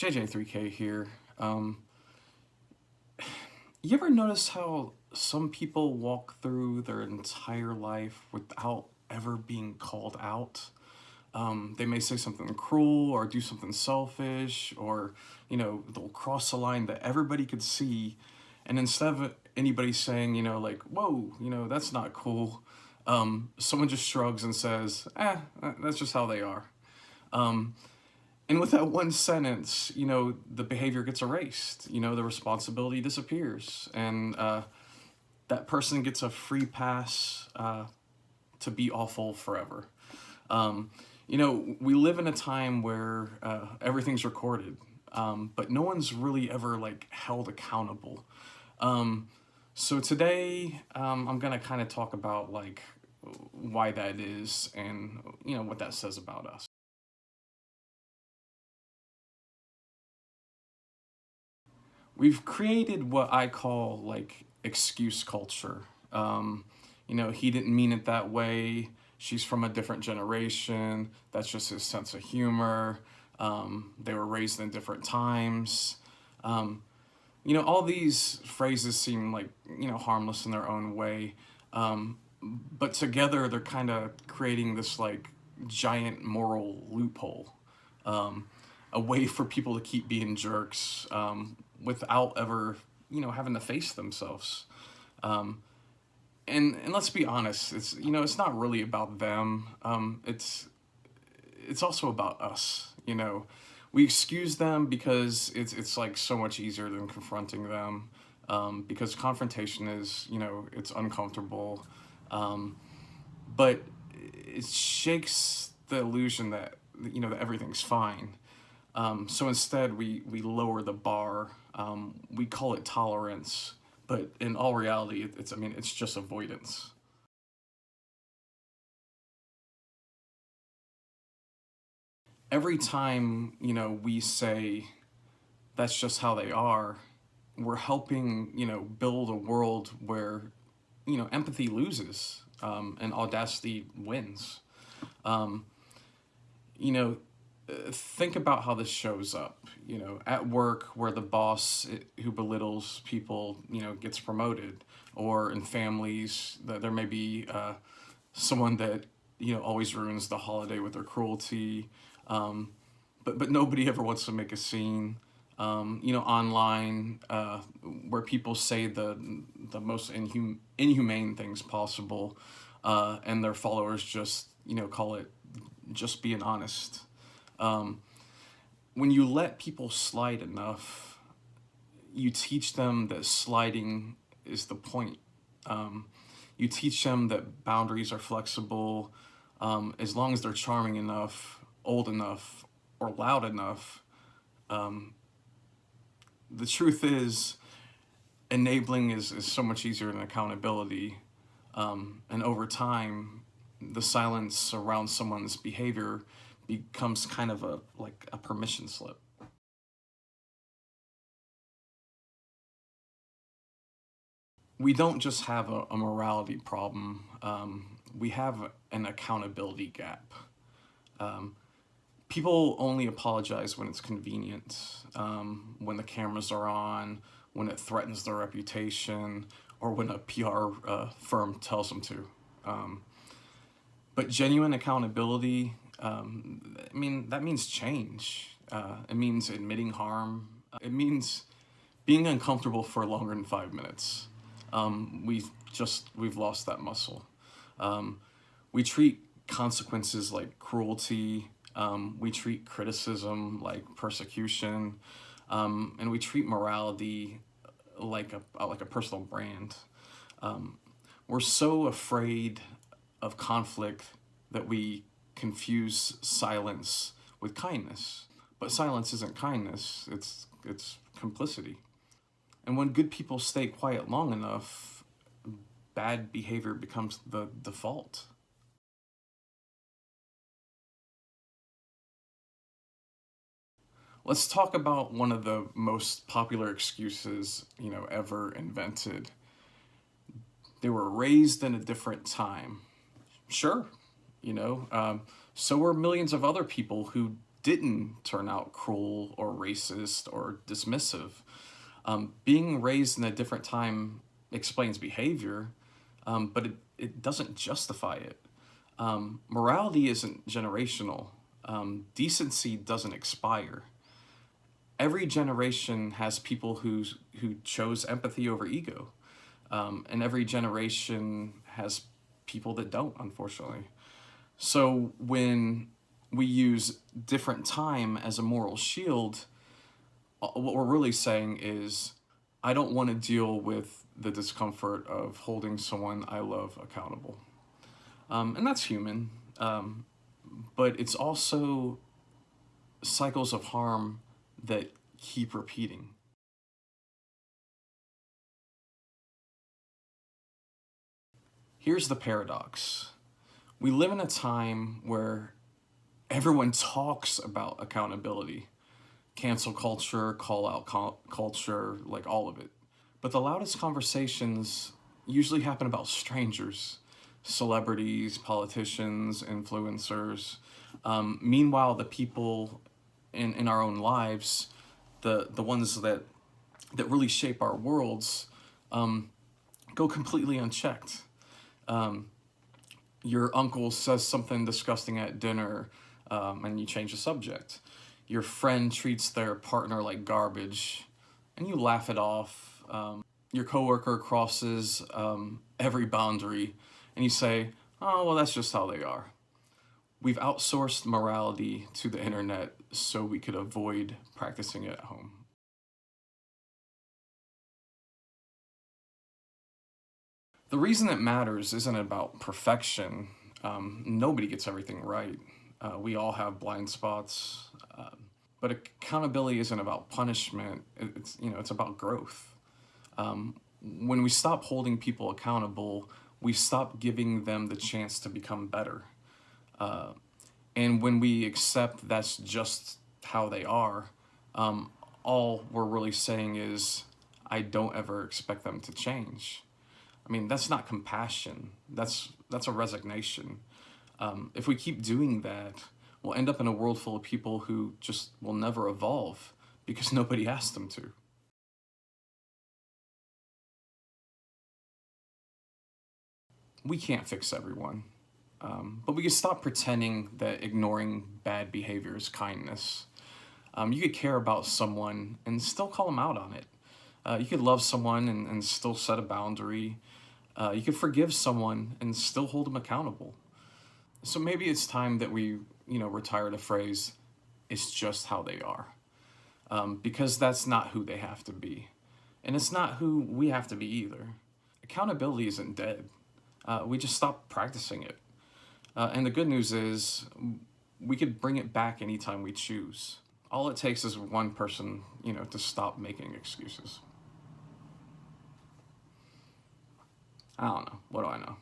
JJ3K here. You ever notice how some people walk through their entire life without ever being called out? They may say something cruel or do something selfish, or they'll cross a line that everybody could see, and instead of anybody saying, like, "Whoa, that's not cool," someone just shrugs and says, that's just how they are." Um, and with that one sentence, the behavior gets erased, the responsibility disappears, and that person gets a free pass to be awful forever. We live in a time where everything's recorded, but no one's really ever like held accountable. So today, I'm gonna kind of talk about like why that is and what that says about us. We've created what I call like excuse culture. He didn't mean it that way. She's from a different generation. That's just his sense of humor. They were raised in different times. All these phrases seem like, harmless in their own way. But together they're kind of creating this like giant moral loophole. A way for people to keep being jerks without ever, having to face themselves. And let's be honest, it's not really about them. It's also about us. We excuse them because it's like so much easier than confronting them. Because confrontation is, it's uncomfortable, but it shakes the illusion that that everything's fine. So instead, we lower the bar. We call it tolerance, but in all reality, it's just avoidance. Every time we say that's just how they are, we're helping build a world where empathy loses, and audacity wins. Um, you know, think about how this shows up. At work, where the boss who belittles people, gets promoted, or in families that there may be someone that always ruins the holiday with their cruelty. But nobody ever wants to make a scene. Online, where people say the most inhumane things possible, and their followers just call it just being honest. Um, when you let people slide enough, you teach them that sliding is the point. Um, you teach them that boundaries are flexible, as long as they're charming enough, old enough, or loud enough. Um, the truth is, enabling is so much easier than accountability. And over time, the silence around someone's behavior becomes kind of a permission slip. We don't just have a morality problem. We have an accountability gap. Um, People only apologize when it's convenient, when the cameras are on, when it threatens their reputation, or when a PR firm tells them to. Um, but genuine accountability, that means change. It means admitting harm. It means being uncomfortable for longer than 5 minutes. We've lost that muscle. Um, we treat consequences like cruelty. We treat criticism like persecution, and we treat morality like a personal brand. Um, we're so afraid of conflict that we confuse silence with kindness. But silence isn't kindness; it's complicity. And when good people stay quiet long enough, bad behavior becomes the default. Let's talk about one of the most popular excuses, ever invented. They were raised in a different time. Sure, you know, um, so were millions of other people who didn't turn out cruel or racist or dismissive. Being raised in a different time explains behavior, but it doesn't justify it. Morality isn't generational. Decency doesn't expire. Every generation has people who chose empathy over ego, and every generation has people that don't, unfortunately. So when we use different time as a moral shield, what we're really saying is, I don't want to deal with the discomfort of holding someone I love accountable. And that's human, but it's also cycles of harm that keep repeating. Here's the paradox: we live in a time where everyone talks about accountability, cancel culture, call out culture, like all of it. But the loudest conversations usually happen about strangers, celebrities, politicians, influencers. Meanwhile, the people in our own lives, the ones that really shape our worlds, go completely unchecked. Your uncle says something disgusting at dinner, and you change the subject. Your friend treats their partner like garbage, and you laugh it off. Your coworker crosses every boundary, and you say, "Oh, well, that's just how they are." We've outsourced morality to the internet so we could avoid practicing it at home. The reason it matters isn't about perfection. Nobody gets everything right. We all have blind spots. But accountability isn't about punishment. It's about growth. When we stop holding people accountable, we stop giving them the chance to become better. And when we accept that's just how they are, all we're really saying is, I don't ever expect them to change. I mean, that's not compassion. That's a resignation. If we keep doing that, we'll end up in a world full of people who just will never evolve because nobody asked them to. We can't fix everyone, but we can stop pretending that ignoring bad behavior is kindness. You could care about someone and still call them out on it. You could love someone and still set a boundary. You could forgive someone and still hold them accountable. So maybe it's time that we, retire the phrase, "it's just how they are," because that's not who they have to be. And it's not who we have to be either. Accountability isn't dead. We just stopped practicing it. And the good news is, we could bring it back anytime we choose. All it takes is one person, to stop making excuses. I don't know. What do I know?